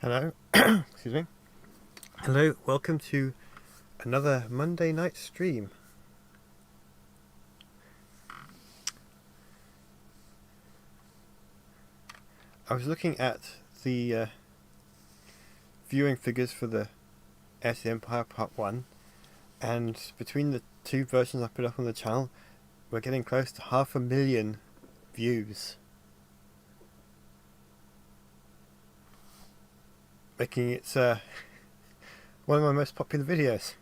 Hello, excuse me. Hello, welcome to another Monday night stream. I was looking at the viewing figures for the Heir to the Empire Part 1, and between the two versions I put up on the channel, we're getting close to 500,000 views. Making it one of my most popular videos.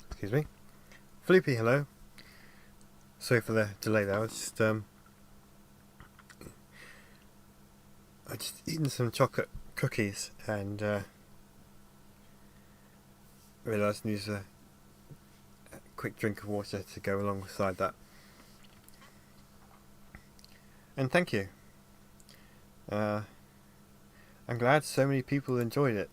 Excuse me. Floopy, hello. Sorry for the delay there. I was just eating some chocolate cookies and realised I needed a quick drink of water to go alongside that. And thank you. I'm glad so many people enjoyed it.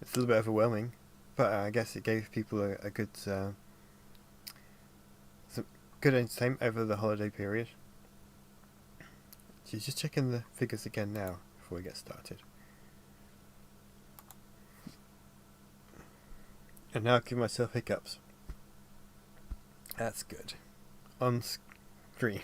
It's a little bit overwhelming, but I guess it gave people a good some good entertainment over the holiday period. So just checking the figures again now before we get started. And now I give myself hiccups. That's good. On screen.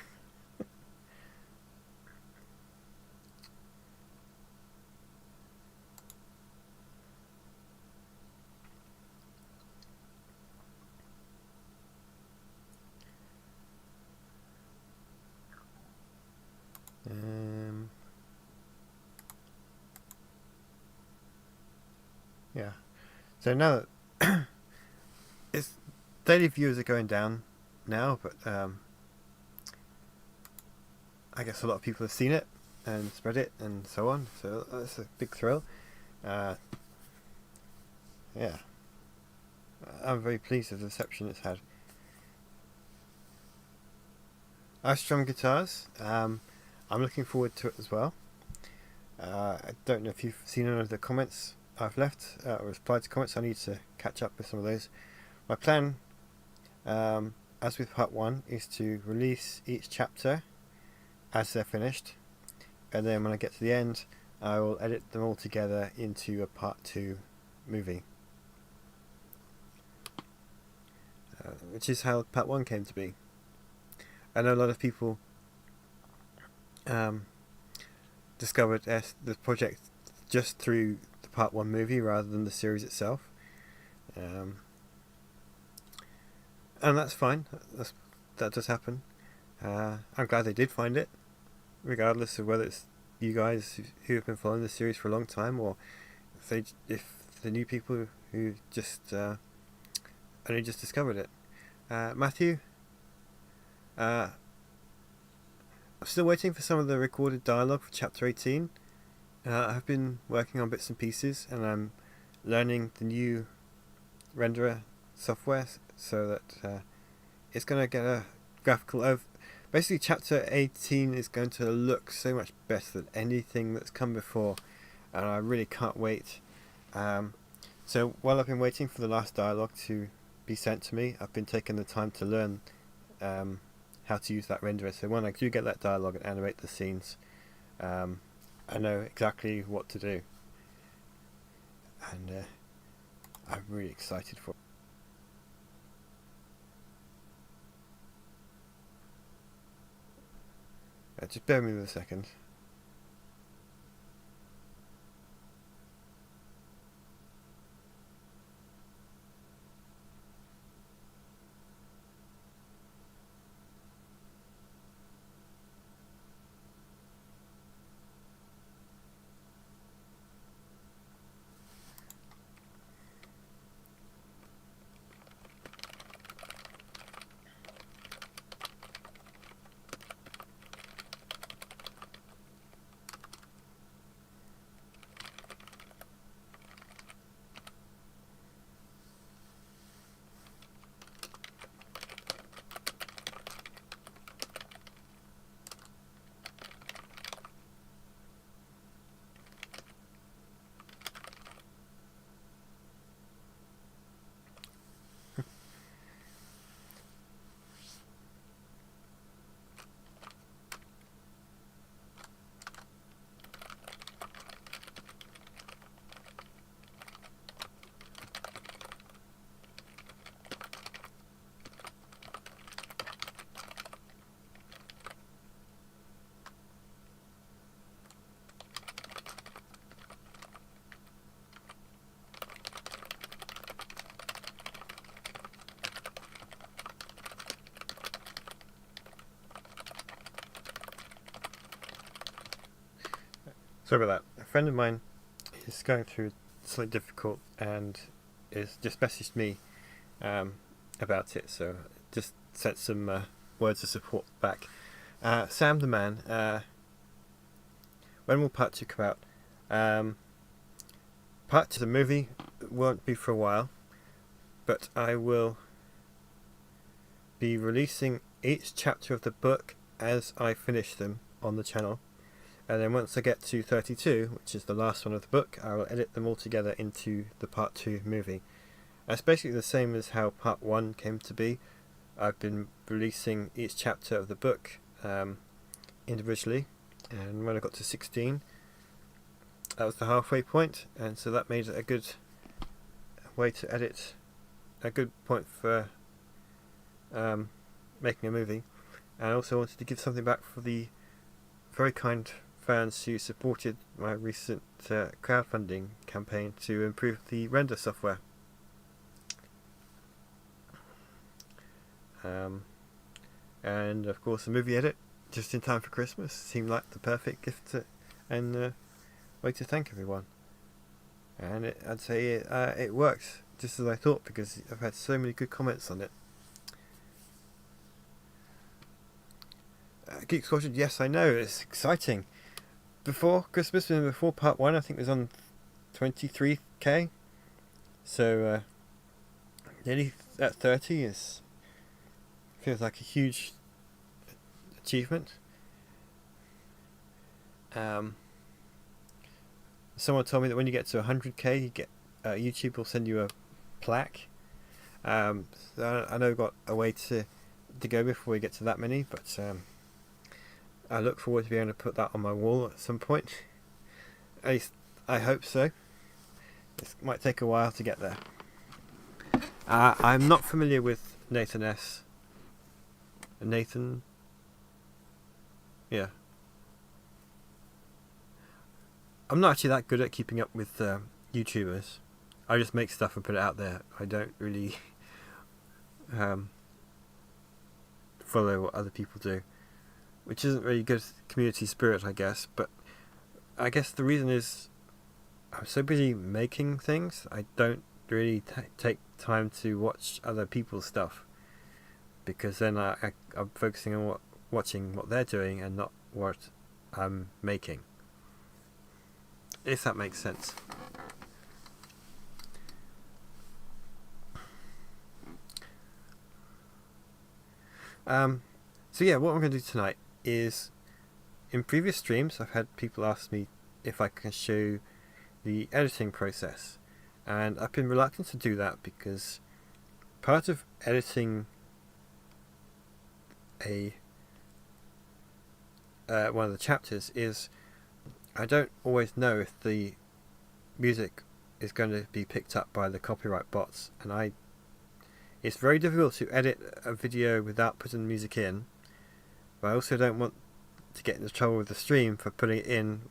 Yeah. So now that it's daily views are going down now, but I guess a lot of people have seen it and spread it and so on. So that's a big thrill. Yeah. I'm very pleased with the reception it's had. I strum guitars. I'm looking forward to it as well. I don't know if you've seen any of the comments I've left or replied to comments. I need to catch up with some of those. My plan, as with part 1, is to release each chapter as they're finished, and then when I get to the end I will edit them all together into a part 2 movie, which is how part 1 came to be. I know a lot of people discovered the project just through the part 1 movie rather than the series itself, and that's fine. That does happen. I'm glad they did find it, regardless of whether it's you guys who have been following the series for a long time, or if the new people who just only just discovered it. Matthew, I'm still waiting for some of the recorded dialogue for chapter 18. I've been working on bits and pieces, and I'm learning the new renderer software so that it's going to get a graphical over. Basically, chapter 18 is going to look so much better than anything that's come before, and I really can't wait. So while I've been waiting for the last dialogue to be sent to me, I've been taking the time to learn how to use that renderer. So when I do get that dialogue and animate the scenes, I know exactly what to do, and I'm really excited for it. Just bear with me a second. Sorry about that. A friend of mine is going through something difficult and is just messaged me about it, so just sent some words of support back. Sam the man, when will part 2 come out? Part 2 of the movie won't be for a while, but I will be releasing each chapter of the book as I finish them on the channel. And then once I get to 32, which is the last one of the book, I will edit them all together into the part 2 movie. It's basically the same as how part 1 came to be. I've been releasing each chapter of the book individually, and when I got to 16, that was the halfway point, and so that made it a good way to edit, a good point for making a movie. And I also wanted to give something back for the very kind fans who supported my recent crowdfunding campaign to improve the render software. And of course the movie edit, just in time for Christmas, seemed like the perfect gift and way to thank everyone. And I'd say it works just as I thought, because I've had so many good comments on it. Geek Squadron, yes, I know, it's exciting. Before Christmas and before part 1, I think it was on 23k. So nearly at 30 feels like a huge achievement. Someone told me that when you get to 100k, you get YouTube will send you a plaque. So I know I've got a way to go before we get to that many, but I look forward to being able to put that on my wall at some point. At least I hope so. It might take a while to get there. I'm not familiar with Nathan S. Nathan? Yeah. I'm not actually that good at keeping up with YouTubers. I just make stuff and put it out there. I don't really follow what other people do, which isn't really good community spirit, I guess. But I guess the reason is I'm so busy making things, I don't really take time to watch other people's stuff, because then I'm focusing on watching what they're doing and not what I'm making. If that makes sense. So yeah, what I'm going to do tonight is, in previous streams I've had people ask me if I can show the editing process, and I've been reluctant to do that because part of editing one of the chapters is I don't always know if the music is going to be picked up by the copyright bots, and it's very difficult to edit a video without putting the music in, but I also don't want to get into trouble with the stream for putting it in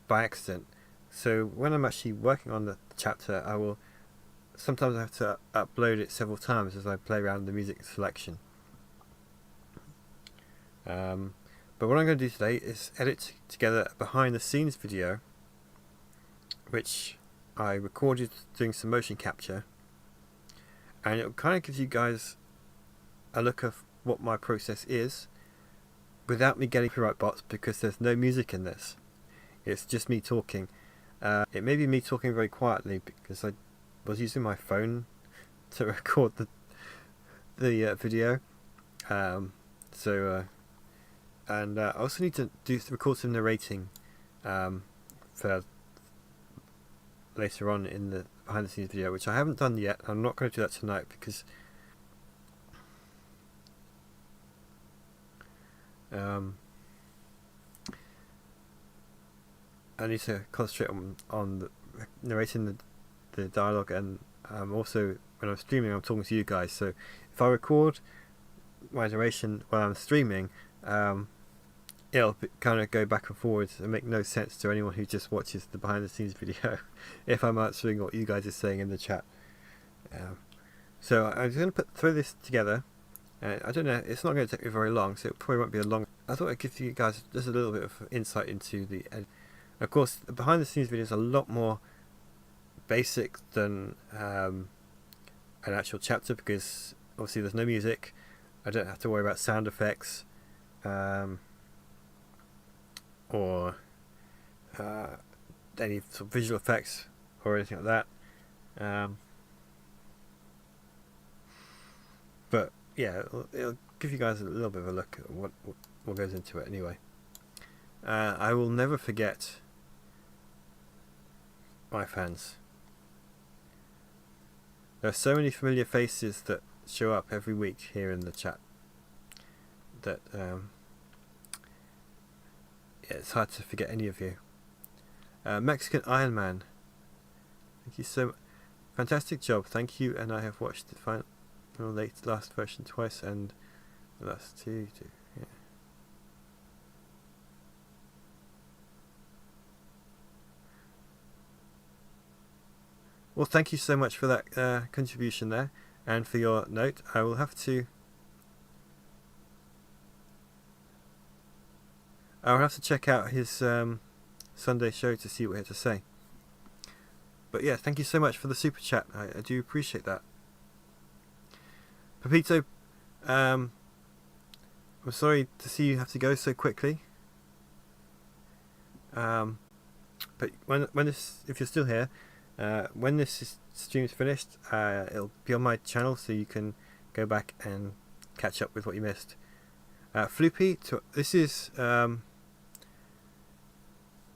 by accident. So when I'm actually working on the chapter, sometimes I have to upload it several times as I play around with the music selection. But what I'm going to do today is edit together a behind the scenes video, which I recorded doing some motion capture, and it kind of gives you guys a look of what my process is without me getting copyright bots, because there's no music in this. It's just me talking. It may be me talking very quietly because I was using my phone to record the video. And I also need to record some narrating for later on in the behind the scenes video, which I haven't done yet. I'm not going to do that tonight because I need to concentrate on narrating the dialogue, and also when I'm streaming I'm talking to you guys, so if I record my narration while I'm streaming, it'll kind of go back and forwards and make no sense to anyone who just watches the behind the scenes video if I'm answering what you guys are saying in the chat. So I'm just going to throw this together. I don't know, it's not going to take me very long, so it probably won't be a long I thought I'd give you guys just a little bit of insight into the. Of course, the behind the scenes video is a lot more basic than an actual chapter, because obviously there's no music. I don't have to worry about sound effects or any sort of visual effects or anything like that. But yeah, it'll give you guys a little bit of a look at what goes into it anyway. I will never forget my fans. There are so many familiar faces that show up every week here in the chat that it's hard to forget any of you. Mexican Iron Man, thank you so much. Fantastic job, thank you. And I have watched the final last version twice, and the last two. Yeah. Well, thank you so much for that contribution there, and for your note. I will have to. I'll have to check out his Sunday show to see what he had to say. But yeah, thank you so much for the super chat. I do appreciate that. Pepito, I'm sorry to see you have to go so quickly. But when this, if you're still here, when this stream is finished, it'll be on my channel, so you can go back and catch up with what you missed. Floopy, this is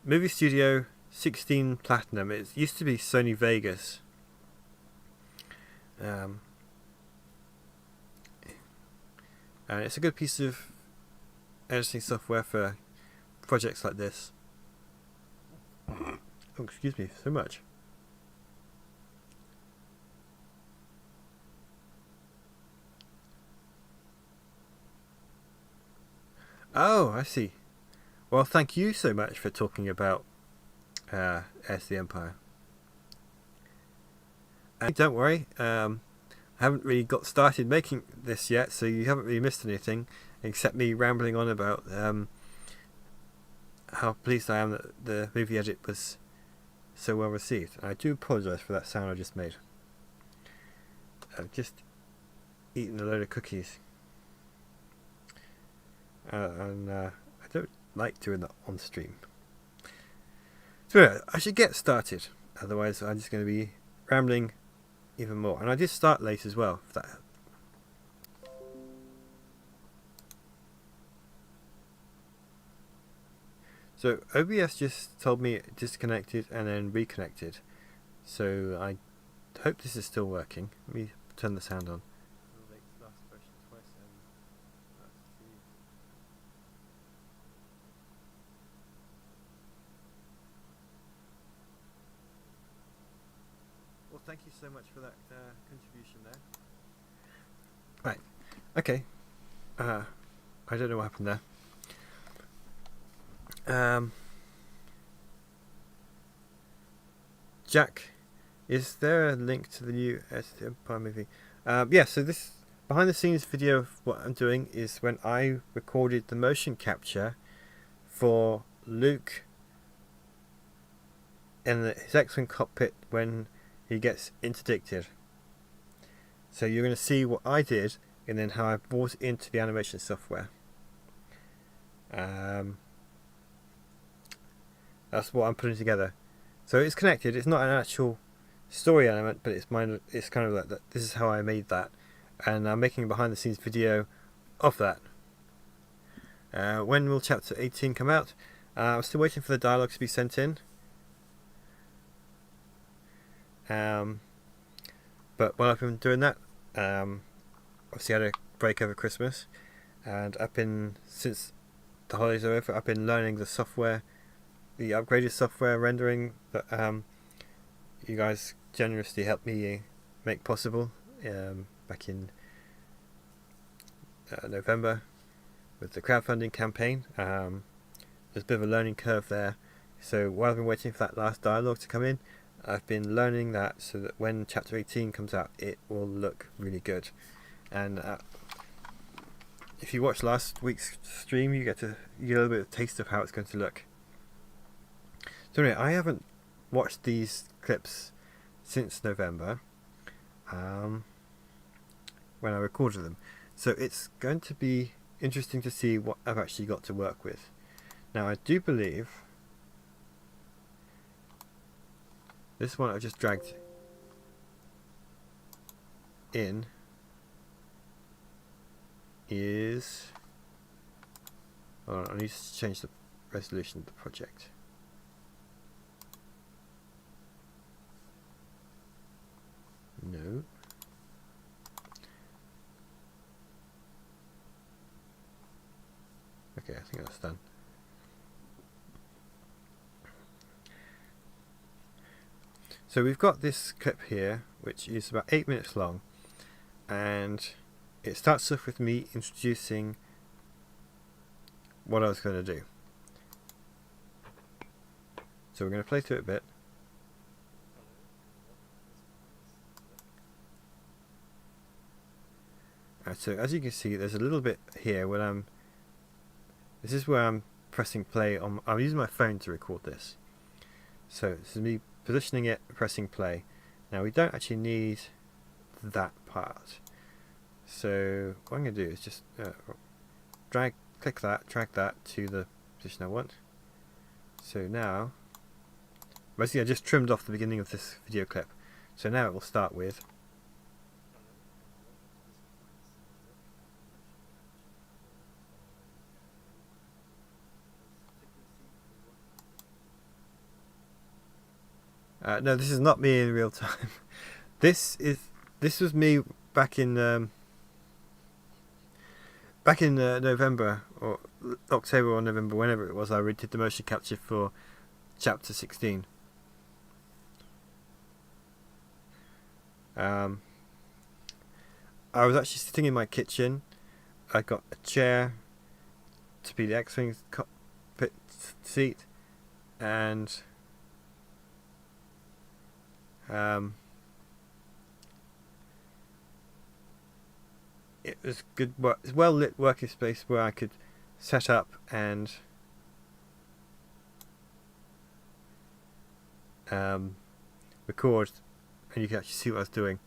Movie Studio 16 Platinum. It used to be Sony Vegas. And it's a good piece of editing software for projects like this. Oh, excuse me so much. Oh, I see. Well, thank you so much for talking about Heirs the Empire. And don't worry, I haven't really got started making this yet, so you haven't really missed anything except me rambling on about how pleased I am that the movie edit was so well received. I do apologise for that sound I just made. I've just eaten a load of cookies. And I don't like doing that on stream. So yeah, I should get started, otherwise I'm just going to be rambling even more. And I did start late as well, if that helps. So OBS just told me it disconnected and then reconnected. So I hope this is still working. Let me turn the sound on. Well, thank you so much for that contribution there. Right. Okay. I don't know what happened there. Jack, is there a link to the new Empire movie? Yeah, so this behind the scenes video of what I'm doing is when I recorded the motion capture for Luke in his X-Wing cockpit when he gets interdicted. So you're going to see what I did and then how I brought it into the animation software. That's what I'm putting together. So it's connected. It's not an actual story element, but it's mine. It's kind of like that. This is how I made that, and I'm making a behind-the-scenes video of that. When will Chapter 18 come out? I'm still waiting for the dialogue to be sent in. But while I've been doing that, obviously I had a break over Christmas, and since the holidays are over, I've been learning the software, the upgraded software rendering that you guys generously helped me make possible back in November with the crowdfunding campaign. There's a bit of a learning curve there, so while I've been waiting for that last dialogue to come in, I've been learning that so that when Chapter 18 comes out, it will look really good. And if if you watch last week's stream, you get a little bit of taste of how it's going to look. So anyway, I haven't watched these clips since November, when I recorded them. So it's going to be interesting to see what I've actually got to work with. Now I do believe this one I just dragged in is... Hold on, I need to change the resolution of the project. No. Okay, I think that's done. So we've got this clip here, which is about 8 minutes long, and it starts off with me introducing what I was going to do. So we're going to play through it a bit. So as you can see, there's a little bit here when this is where I'm pressing play on. I'm using my phone to record this. So this is me positioning it, pressing play. Now we don't actually need that part. So what I'm going to do is just click that, drag that to the position I want. So now, basically I just trimmed off the beginning of this video clip. So now it will start with no, this is not me in real time. This was me back in November or October or November, whenever it was. I did the motion capture for chapter 16. I was actually sitting in my kitchen. I got a chair to be the X-Wing cockpit seat, and it was good work, well lit working space where I could set up and record, and you can actually see what I was doing.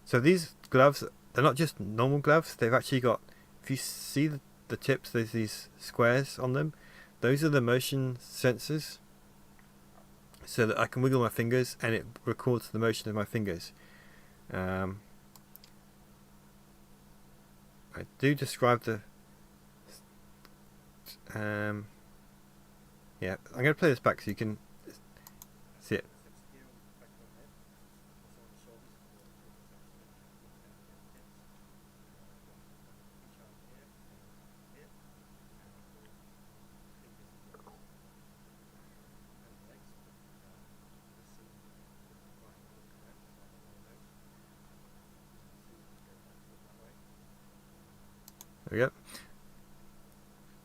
So these gloves, they're not just normal gloves. They've actually got, if you see the tips, there's these squares on them. Those are the motion sensors, so that I can wiggle my fingers and it records the motion of my fingers. I do describe the yeah, I'm going to play this back so you can see it. There we go.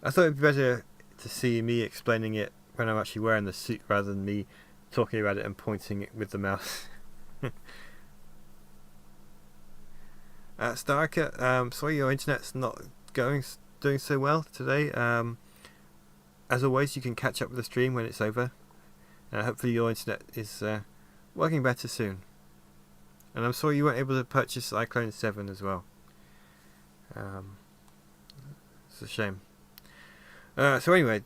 I thought it'd be better to see me explaining it when I'm actually wearing the suit rather than me talking about it and pointing it with the mouse. Starker, sorry your internet's not doing so well today. As always, you can catch up with the stream when it's over. Hopefully your internet is working better soon. And I'm sorry you weren't able to purchase iClone 7 as well. It's a shame. So anyway,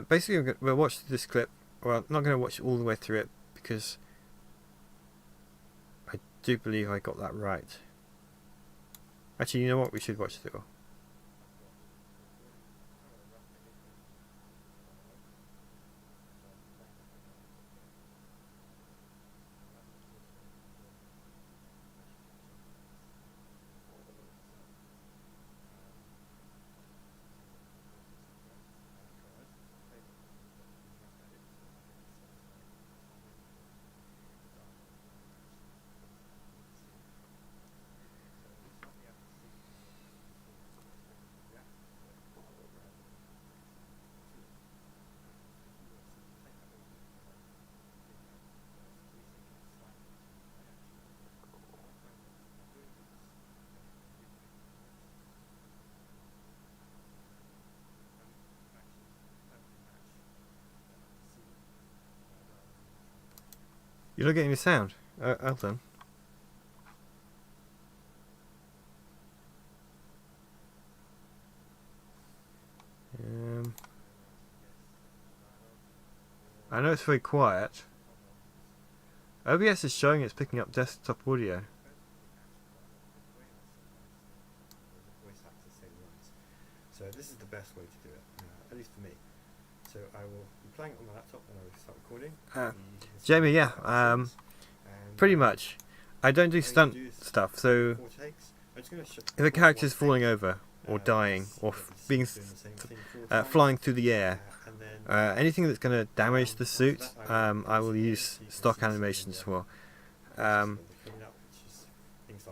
basically we'll watch this clip. Well, I'm not going to watch all the way through it because I do believe I got that right. Actually, you know what? We should watch through. You're not getting the sound. Hold on. I know it's very quiet. OBS is showing it's picking up desktop audio. So this is the best way to do it, at least for me. So I will be playing it on my laptop and I will start recording. Jamie, yeah, pretty much. I don't do stunt stuff, so if a character's falling over, or dying, or being flying through the air, anything that's going to damage the suit, I will use stock animations for.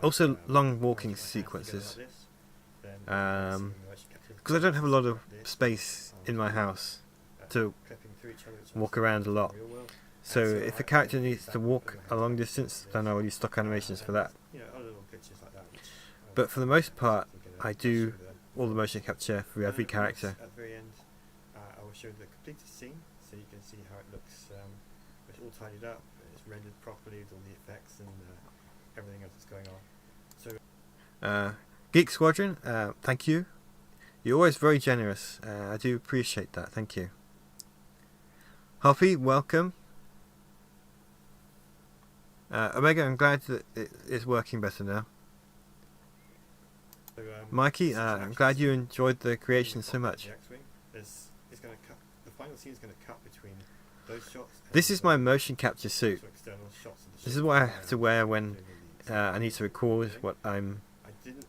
Also long walking sequences, because I don't have a lot of space in my house to walk around a lot. So if a character needs to walk a long distance, then I will use stock animations for that. But for the most part, I do all the motion capture for every character. At the very end, I will show the completed scene, so you can see how it looks. It's all tidied up, it's rendered properly with all the effects and everything else that's going on. So, Geek Squadron, thank you. You're always very generous. I do appreciate that. Thank you. Hoppy, welcome. Omega, I'm glad that it is working better now. So, Mikey, I'm glad you enjoyed the creation so much. The final scene is going to cut between those shots. This is my motion capture suit. This is what I have to wear when I need to record what I'm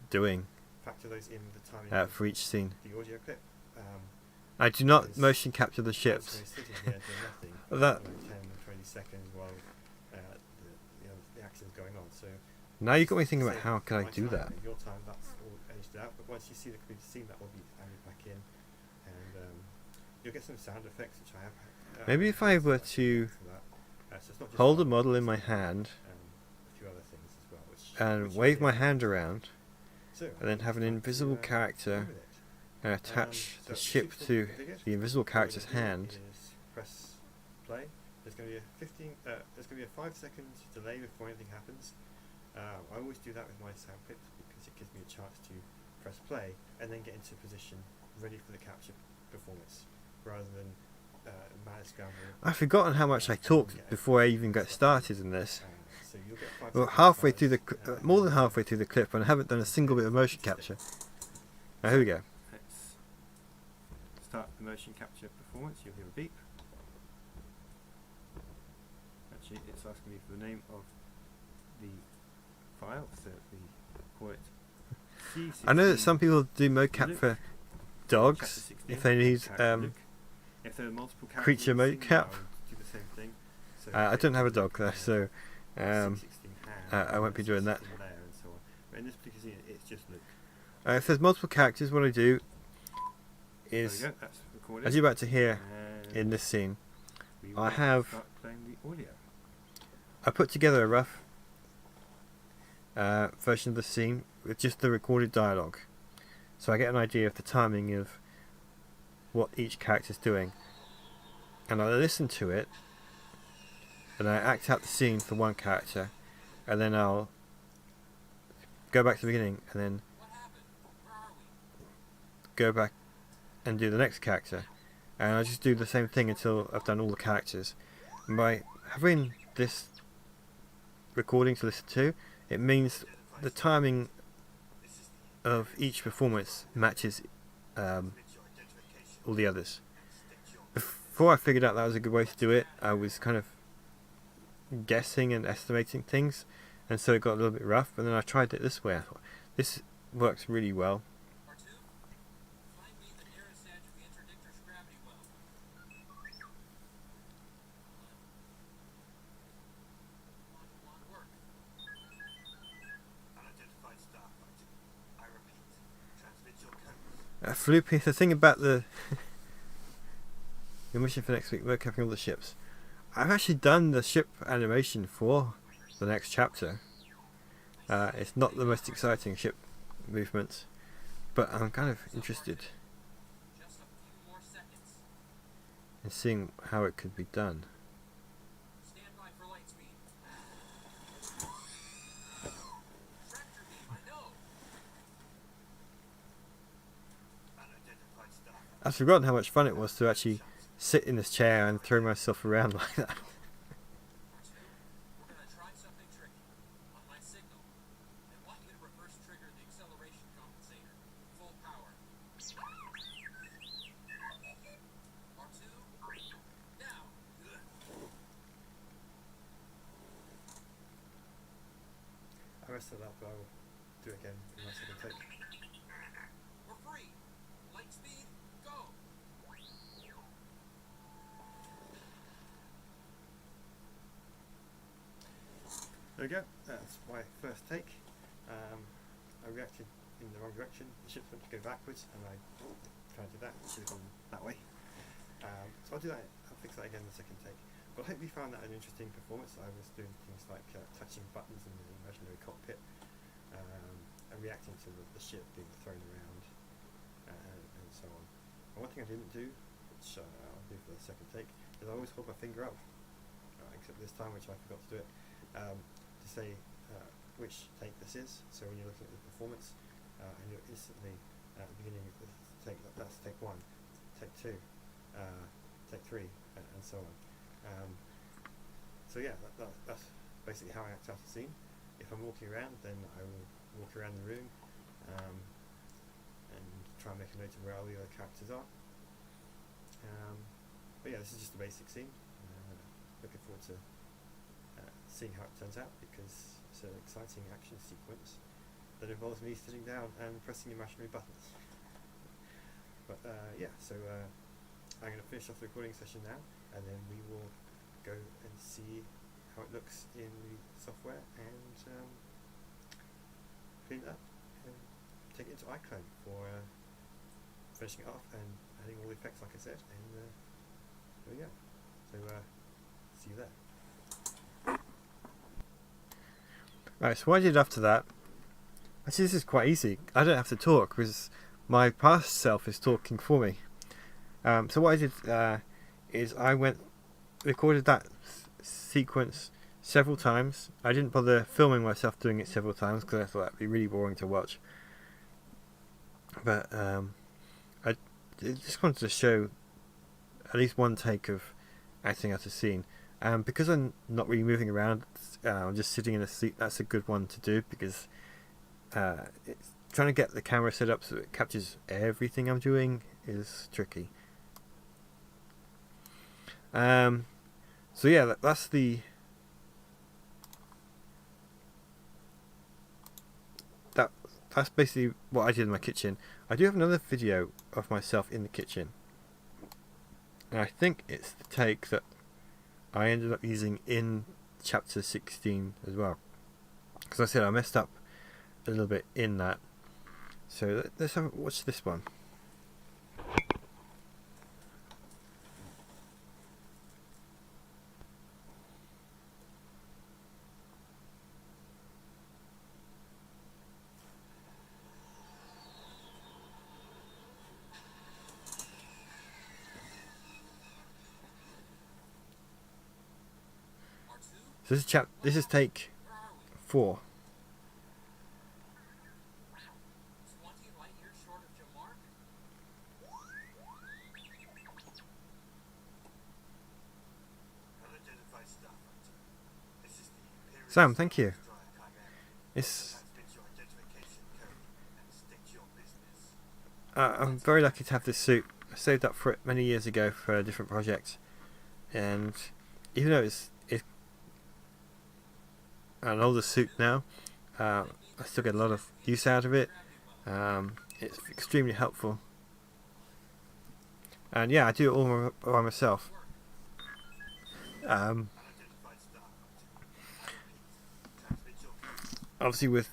doing for each scene. I do not motion capture the ships. That. Now you got me thinking about how can I do that. But once you see the completed scene, that will be added back in, and you'll get some sound effects which I have. Maybe if I were to hold a model in my hand and wave my hand around, and then have an invisible character and attach the ship to the invisible character's hand. Press play. There's going to be there's going to be a 5-second delay before anything happens. I always do that with my sound clips because it gives me a chance to press play and then get into position ready for the capture performance rather than mad scramble. I've forgotten how much I talked before I even got started in this. So you'll get 5 Well, halfway through the more than halfway through the clip, and I haven't done a single bit of motion capture. Now here we go. Let's start the motion capture performance. You'll hear a beep. Actually, it's asking me for the name of the file, so we call it C16. I know that some people do mocap for dogs if they need if there are multiple creature mocap. do the same thing. So I don't have a dog though, so I won't be doing that. But in this particular scene, it's just Luke. If there's multiple characters, what I do is, There we go, that's recorded. as you're about to hear And in this scene, we I will have start playing the audio. I put together a rough version of the scene with just the recorded dialogue, so I get an idea of the timing of what each character's doing, and I listen to it and I act out the scene for one character, and then I'll go back to the beginning and then go back and do the next character, and I just do the same thing until I've done all the characters. And by having this recording to listen to, it means the timing of each performance matches all the others. Before I figured out that was a good way to do it, I was kind of guessing and estimating things, and so it got a little bit rough, and then I tried it this way. I thought, this works really well. Floopy, the thing about the your mission for next week, we're covering all the ships. I've actually done the ship animation for the next chapter. It's not the most exciting ship movements, but I'm kind of interested in seeing how it could be done. I've forgotten how much fun it was to actually sit in this chair and throw myself around like that. We're gonna try something tricky. On my signal, I want you to reverse trigger the acceleration compensator. Full power. R2, now. I messed it up, but I will do it again in my second take. We're free. Light speed, go. There we go, that's my first take. I reacted in the wrong direction, the ship went to go backwards and I tried to do that, it should have gone that way. So I'll do that, I'll fix that again in the second take. But I hope you found that an interesting performance. I was doing things like touching buttons in the imaginary cockpit and reacting to the ship being thrown around and so on. And one thing I didn't do, which I'll do for the second take, is I always hold my finger up, except this time, which I forgot to do it, to say which take this is. So when you're looking at the performance, and you're instantly at the beginning of the take, that's take 1, take 2, take 3, and so on. So yeah, that's basically how I act out a scene. If I'm walking around, then I will walk around the room and try and make a note of where all the other characters are. But yeah, this is just a basic scene. Looking forward to seeing how it turns out, because it's an exciting action sequence that involves me sitting down and pressing imaginary buttons. But yeah, so I'm going to finish off the recording session now, and then we will go and see how it looks in the software and clean it up and take it into iClone for finishing it off and adding all the effects like I said, and there we go. So see you there. Right, so what I did after that, actually this is quite easy. I don't have to talk because my past self is talking for me. So what I did is I recorded that sequence several times. I didn't bother filming myself doing it several times because I thought that'd be really boring to watch. But I just wanted to show at least one take of acting out a scene. Because I'm not really moving around, I'm just sitting in a seat. That's a good one to do, because it's trying to get the camera set up so it captures everything I'm doing is tricky. So yeah, that's basically what I did in my kitchen. I do have another video of myself in the kitchen, and I think it's the take that I ended up using in chapter 16 as well, because I said I messed up a little bit in that. So let's watch this one. So this is take 4. 20 light years short of Jamark? Unidentified stuff. This is the Imperial Sam, thank you. Destroyer Chimera. It's Transmit your identification code and stick to your business. I'm very lucky to have this suit. I saved up for it many years ago for a different project, and even though it's an older suit now, I still get a lot of use out of it. It's extremely helpful, and yeah, I do it all by myself. Obviously, with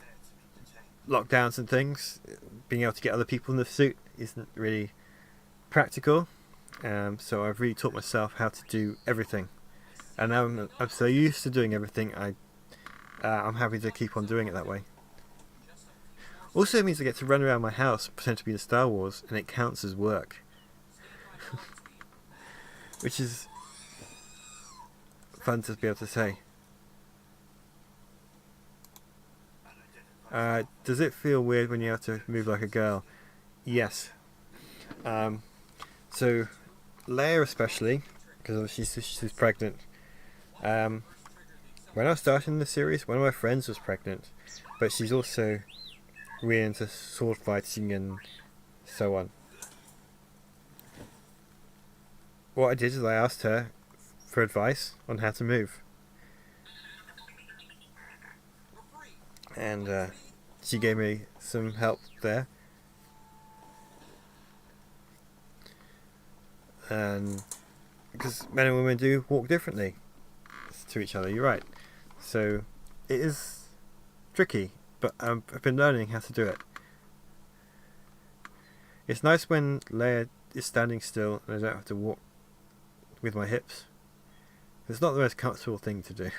lockdowns and things, being able to get other people in the suit isn't really practical. So I've really taught myself how to do everything, and now I'm so used to doing everything. I'm happy to keep on doing it that way. Also, it means I get to run around my house, pretend to be in Star Wars, and it counts as work, which is fun to be able to say. Does it feel weird when you have to move like a girl? Yes. So Leia especially, because obviously she's pregnant. When I was starting the series, one of my friends was pregnant, but she's also really into sword fighting and so on. What I did is I asked her for advice on how to move, and she gave me some help there. And because men and women do walk differently to each other, you're right. So it is tricky, but I've been learning how to do it. It's nice when Leia is standing still and I don't have to walk with my hips. It's not the most comfortable thing to do.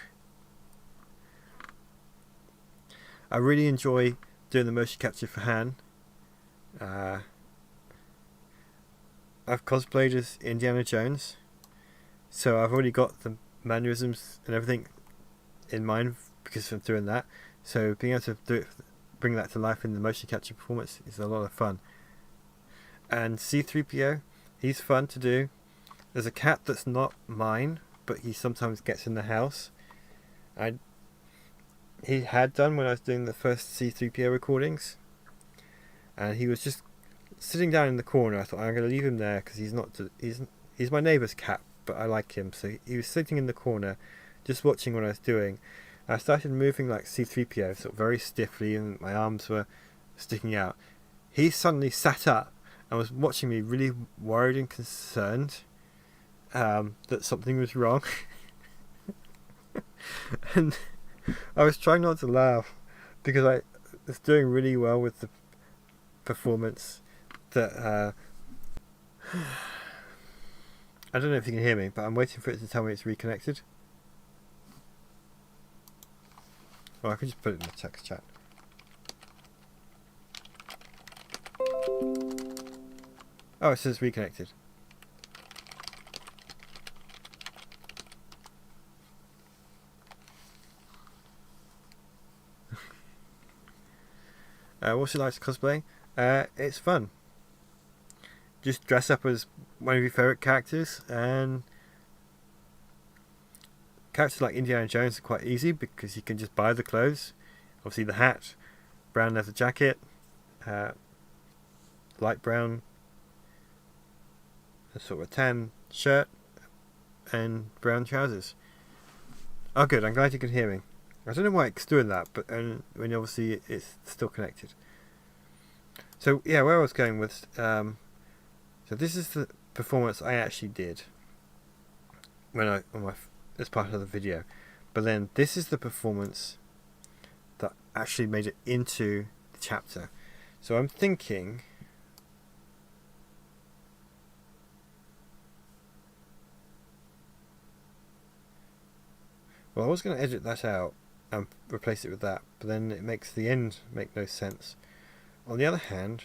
I really enjoy doing the motion capture for Han. I've cosplayed as Indiana Jones, so I've already got the mannerisms and everything in mind because I'm doing that. So being able to do it, bring that to life in the motion capture performance is a lot of fun. And C-3PO, he's fun to do. There's a cat that's not mine, but he sometimes gets in the house. He had done when I was doing the first C-3PO recordings, and he was just sitting down in the corner. I thought I'm going to leave him there because he's my neighbour's cat, but I like him. So he was sitting in the corner, just watching what I was doing. And I started moving like C-3PO, sort of very stiffly, and my arms were sticking out. He suddenly sat up and was watching me, really worried and concerned that something was wrong. And I was trying not to laugh because I was doing really well with the performance. That I don't know if you can hear me, but I'm waiting for it to tell me it's reconnected. Well, I can just put it in the text chat. Oh, it says reconnected. What's it like to cosplay? It's fun. Just dress up as one of your favourite characters, and characters like Indiana Jones are quite easy because you can just buy the clothes. Obviously the hat, brown leather jacket, light brown, sort of a tan shirt, and brown trousers. Oh good, I'm glad you can hear me. I don't know why it's doing that, but when obviously it's still connected. So yeah, where I was going with... So this is the performance I actually did as part of the video, but then this is the performance that actually made it into the chapter. So I'm thinking, well, I was going to edit that out and replace it with that, but then it makes the end make no sense. On the other hand,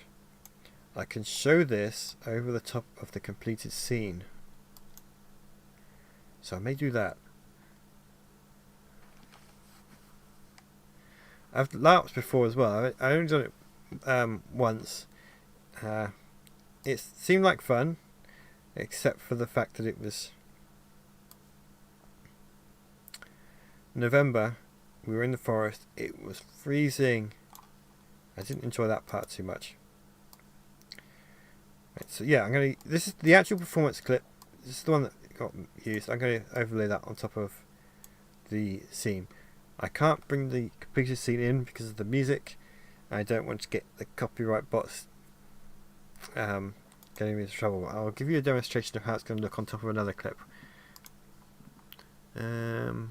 I can show this over the top of the completed scene. So I may do that. I've LARPed before as well. I only done it once. It seemed like fun, except for the fact that it was November. We were in the forest. It was freezing. I didn't enjoy that part too much. Right, so yeah, this is the actual performance clip. This is the one that got used. I'm going to overlay that on top of the scene. I can't bring the completed scene in because of the music. I don't want to get the copyright bots getting me into trouble. I'll give you a demonstration of how it's going to look on top of another clip. So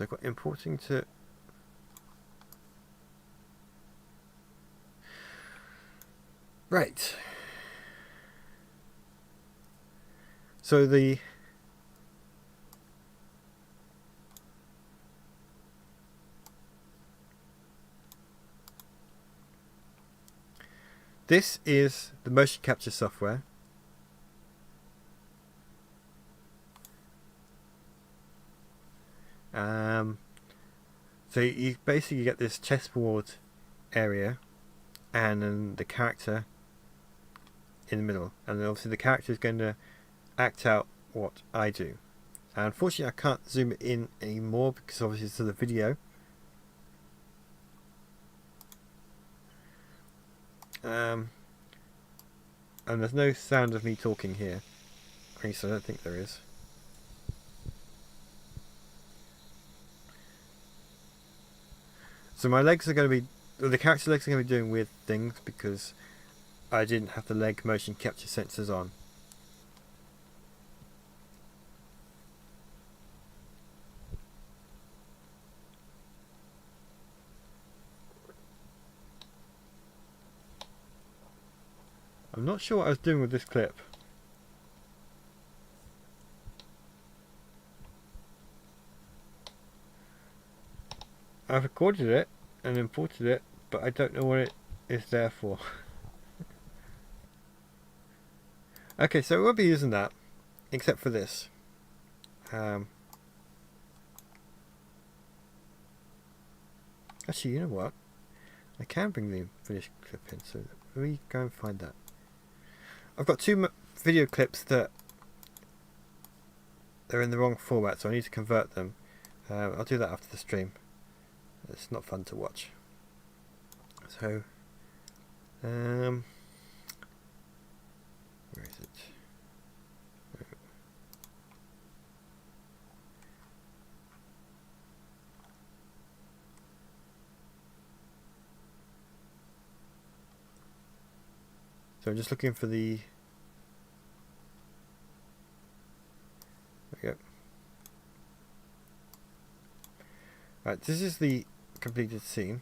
I've got importing to... Right. So this is the motion capture software. So you basically get this chessboard area, and then the character in the middle, and then obviously the character is going to act out what I do. And unfortunately I can't zoom it in anymore because obviously it's the video. And there's no sound of me talking here. At least I don't think there is. So my legs are going to be, the character's legs are going to be doing weird things because I didn't have the leg motion capture sensors on. I'm not sure what I was doing with this clip. I've recorded it and imported it, but I don't know what it is there for. Okay, so we won't be using that, except for this. Actually, you know what? I can bring the finished clip in, so let me go and find that. I've got two video clips that they're in the wrong format, so I need to convert them. I'll do that after the stream. It's not fun to watch. So, where is it? So I'm just looking for the. There we go. Right, this is the completed scene.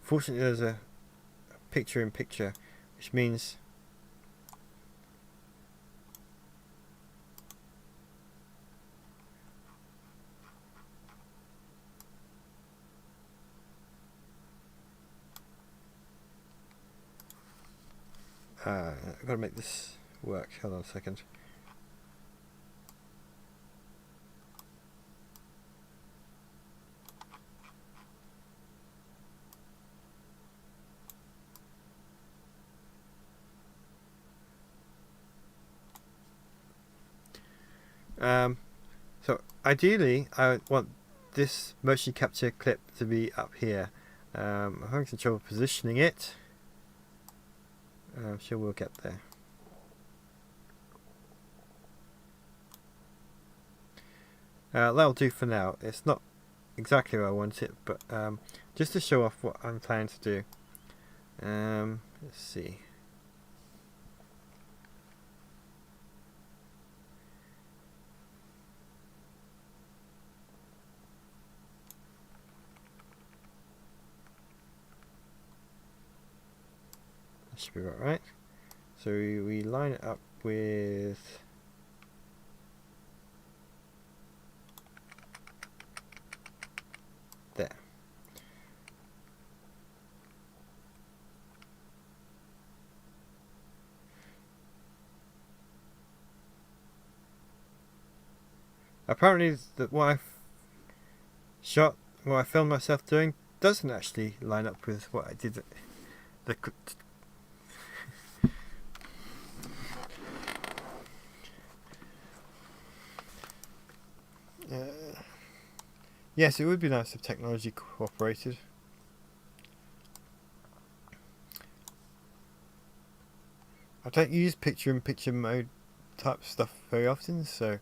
Fortunately, there's a picture-in-picture, which means I've got to make this work. Hold on a second. So ideally, I want this motion capture clip to be up here. I'm having some trouble positioning it. I'm sure we'll get there. That'll do for now. It's not exactly where I want it, but just to show off what I'm planning to do. Let's see. That should be about right. So we line it up with there. Apparently what I filmed myself doing doesn't actually line up with what I did. Yes, it would be nice if technology cooperated. I don't use picture-in-picture mode type stuff very often, so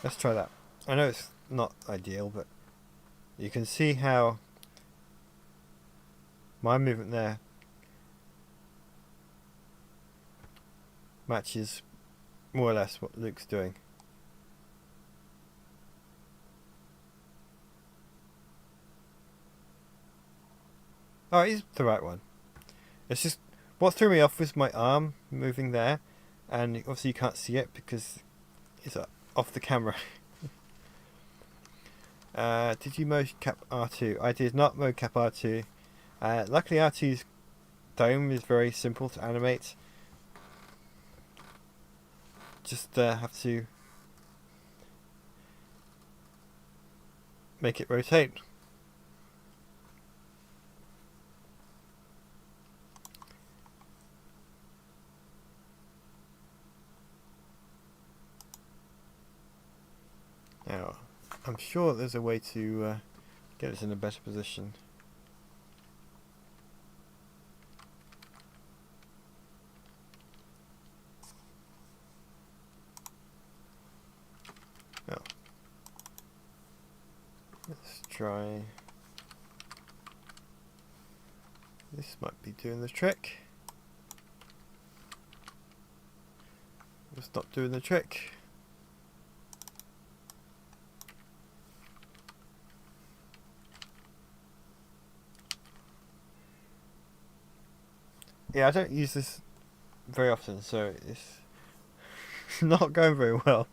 let's try that. I know it's not ideal, but you can see how my movement there matches more or less what Luke's doing. Oh, it is the right one. It's just what threw me off was my arm moving there, and obviously you can't see it because it's off the camera. Did you mocap R2? I did not mocap R2. Luckily R2's dome is very simple to animate. Just have to make it rotate. Now, I'm sure there's a way to get us in a better position. Oh. Let's try. This might be doing the trick. It's not doing the trick. Yeah, I don't use this very often, so it's not going very well.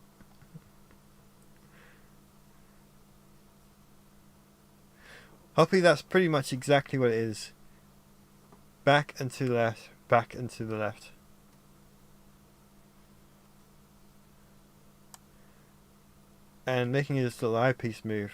Hopefully that's pretty much exactly what it is. Back and to the left, back and to the left. And making this little eyepiece move.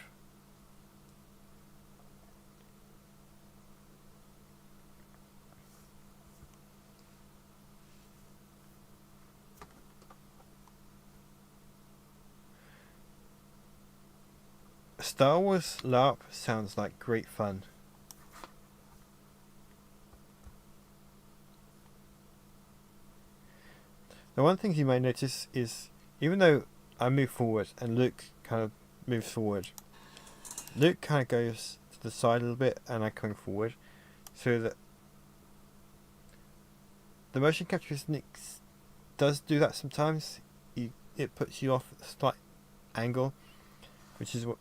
Star Wars LARP sounds like great fun. The one thing you may notice is, even though I move forward and Luke kind of moves forward, Luke kind of goes to the side a little bit and I come forward, so that the motion capture techniques does do that sometimes. It puts you off a slight angle, which is what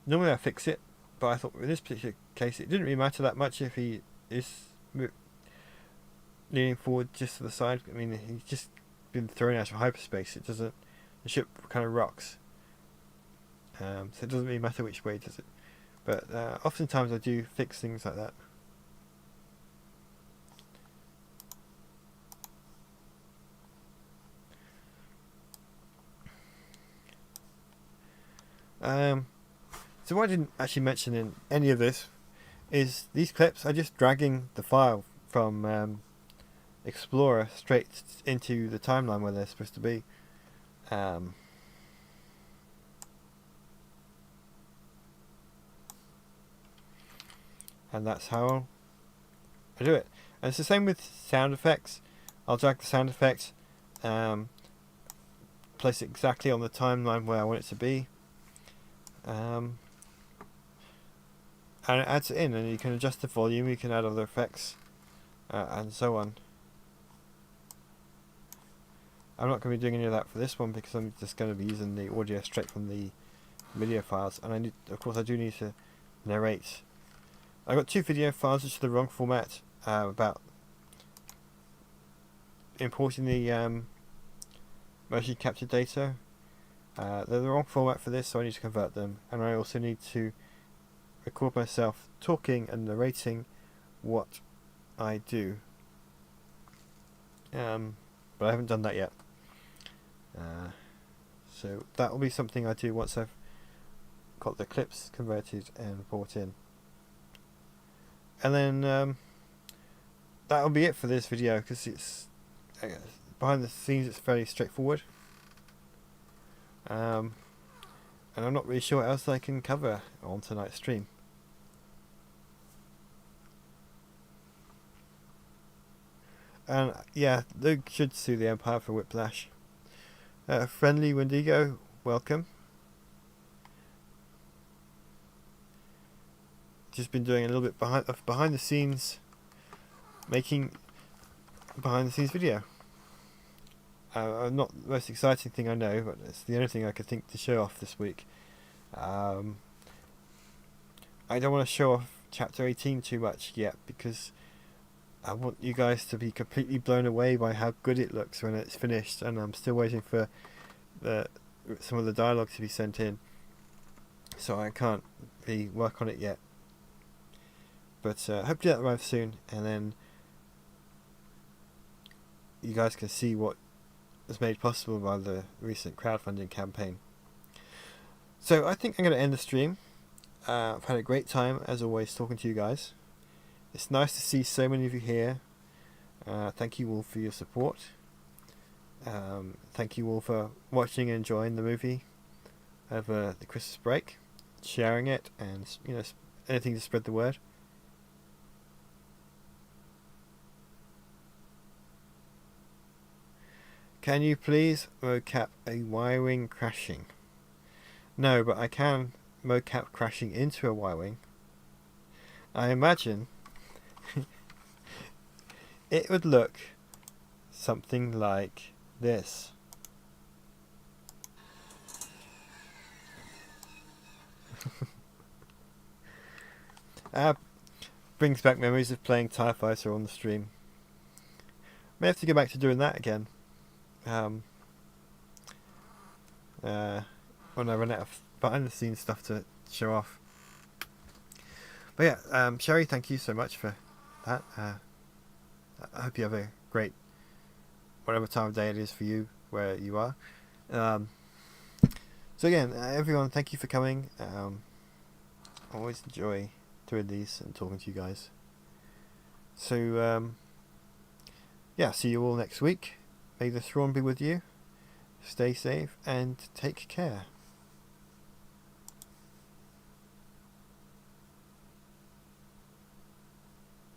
normally I fix it, but I thought in this particular case it didn't really matter that much if he is leaning forward just to the side. I mean, he's just been thrown out of hyperspace. It doesn't. The ship kind of rocks, so it doesn't really matter which way does it. But oftentimes I do fix things like that. So what I didn't actually mention in any of this is these clips are just dragging the file from Explorer straight into the timeline where they're supposed to be. And that's how I do it. And it's the same with sound effects. I'll drag the sound effect, place it exactly on the timeline where I want it to be, and it adds it in, and you can adjust the volume, you can add other effects, and so on. I'm not going to be doing any of that for this one because I'm just going to be using the audio straight from the video files, and of course I do need to narrate. I got 2 video files which are the wrong format, about importing the motion capture data. They're the wrong format for this, so I need to convert them, and I also need to record myself talking and narrating what I do. But I haven't done that yet. So that will be something I do once I've got the clips converted and brought in. And then that'll be it for this video, because it's behind the scenes it's fairly straightforward. And I'm not really sure what else I can cover on tonight's stream. And yeah, Luke should sue the Empire for whiplash. Friendly Wendigo, welcome. Just been doing a little bit behind the scenes, making behind the scenes video. Not the most exciting thing I know, but it's the only thing I could think to show off this week. I don't want to show off chapter 18 too much yet, because I want you guys to be completely blown away by how good it looks when it's finished, and I'm still waiting for some of the dialogue to be sent in, so I can't really work on it yet. But hopefully that arrives soon, and then you guys can see what was made possible by the recent crowdfunding campaign. So I think I'm going to end the stream. I've had a great time, as always, talking to you guys. It's nice to see so many of you here. Thank you all for your support. Thank you all for watching and enjoying the movie over the Christmas break, sharing it, and anything to spread the word. Can you please mocap a Y-wing crashing? No, but I can mocap crashing into a Y-wing. I imagine it would look something like this. Brings back memories of playing TIE Fighter on the stream. May have to go back to doing that again. When I run out of behind the scenes stuff to show off. But yeah, Sherry, thank you so much for that. I hope you have a great whatever time of day it is for you where you are. So again, everyone, thank you for coming. I always enjoy doing these and talking to you guys. So yeah, see you all next week. May the Thrawn be with you. Stay safe and take care.